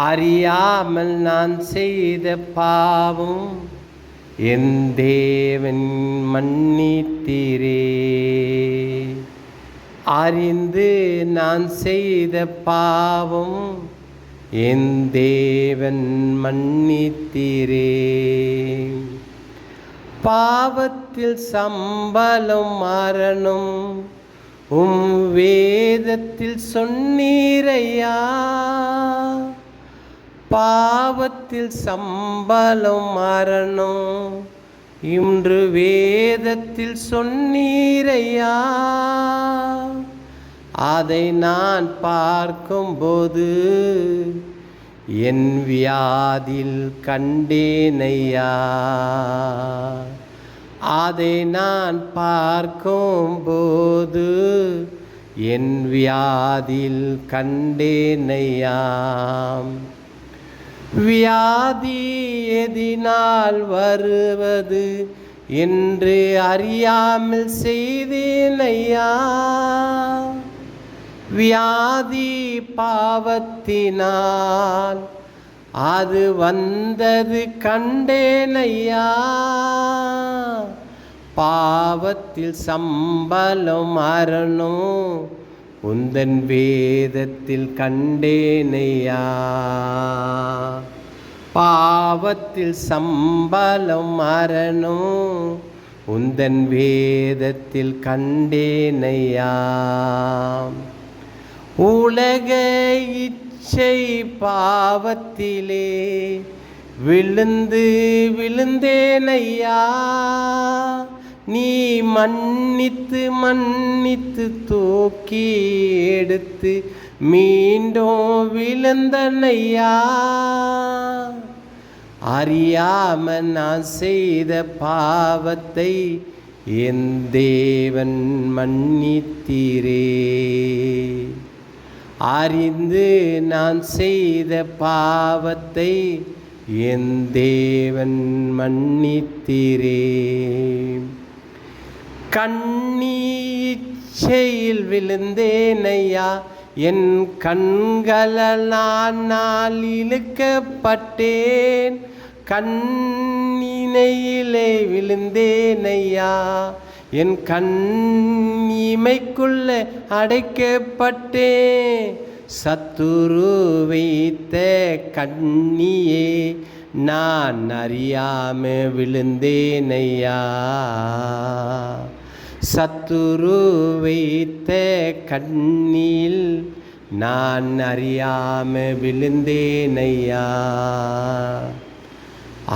அறியாமல் நான் செய்த பாவம் என் தேவன் மன்னித்தீரே. அறிந்து நான் செய்த பாவம் என் தேவன் மன்னித்தீரே. பாவத்தில் சம்பளம் மரணம் வேதத்தில் சொன்னீரையா. பாவத்தில் சம்பளம் மரணம் இன்று வேதத்தில் சொன்னீரையா. அதை நான் பார்க்கும்போது என் வியாதில் கண்டேனையா. அதை நான் பார்க்கும்போது என் வியாதில் கண்டேனையாம். வியாதி எதினால் வருவது என்று அறியாமல் செய்தேனையா. வியாதி பாவத்தினால் அது வந்தது கண்டேனையா. பாவத்தில் சம்பளம் மரணம் உந்தன் வேதத்தில் கண்டேனையா. பாவத்தில் சம்பளம் மரணம் உந்தன் வேதத்தில் கண்டேனையா. உலக இச்சை பாவத்திலே விழுந்து விழுந்தேனையா. நீ மன்னித்து மன்னித்து தூக்கி எடுத்து மீண்டும் விழுந்தனையா. அறியாம நான் செய்த பாவத்தை என் தேவன் மன்னித்தீரே. அறிந்து நான் செய்த பாவத்தை என் தேவன் மன்னித்தீரே. கண்ணீச்சையில் விழுந்தேனையா. என் கண்களால் இழுக்கப்பட்டேன். கண்ணினையிலே விழுந்தேனையா. என் கண்ணிமைக்குள்ள அடைக்கப்பட்டேன். சத்துரு வைத்த கண்ணியே நான் அறியாம விழுந்தேனையா. சத்துரு வைத்த கண்ணில் நான் அறியாம விழுந்தேனையா.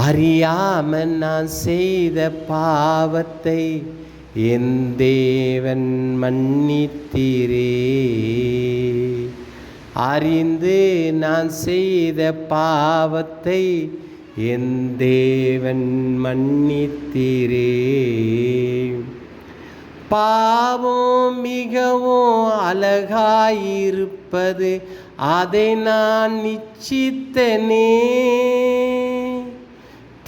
அறியாம நான் செய்த பாவத்தை என் தேவன் மன்னித்தீரே. அறிந்து நான் செய்த பாவத்தை என் தேவன் மன்னித்தீரே. பாவம் மிகவும் அழகாயிருப்பது அதை நான் நிச்சித்தனே.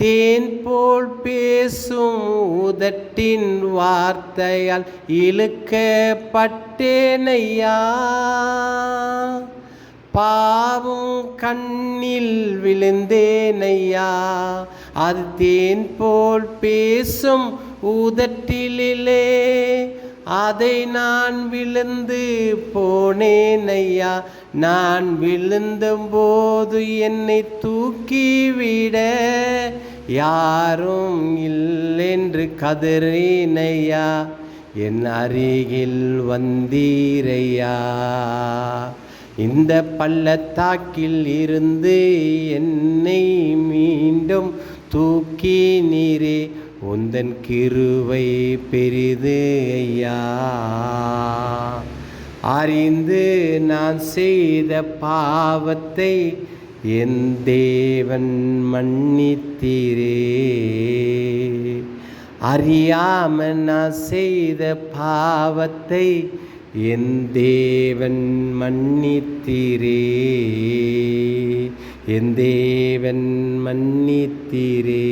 தேன் போல் பேசும் உதட்டின் வார்த்தையால் இழுக்கப்பட்டேனையா. பாவம் கண்ணில் விழுந்தேனையா. அது தேன் போல் பேசும் உதட்டிலே அதை நான் விழுந்து போனேனையா. நான் விழுந்தும் போது என்னை தூக்கிவிட யாரும் இல்லென்று கதறினையா. என் அருகில் வந்தீரையா. இந்த பள்ளத்தாக்கில் இருந்து என்னை மீண்டும் தூக்கி நீரே. உந்தன் கிருபை பெரிது ஐயா. அறிந்து நான் செய்த பாவத்தை என் தேவன் மன்னித்தீரே. அறியாம நான் செய்த பாவத்தை என் தேவன் மன்னித்தீரே. என் தேவன் மன்னித்தீரே.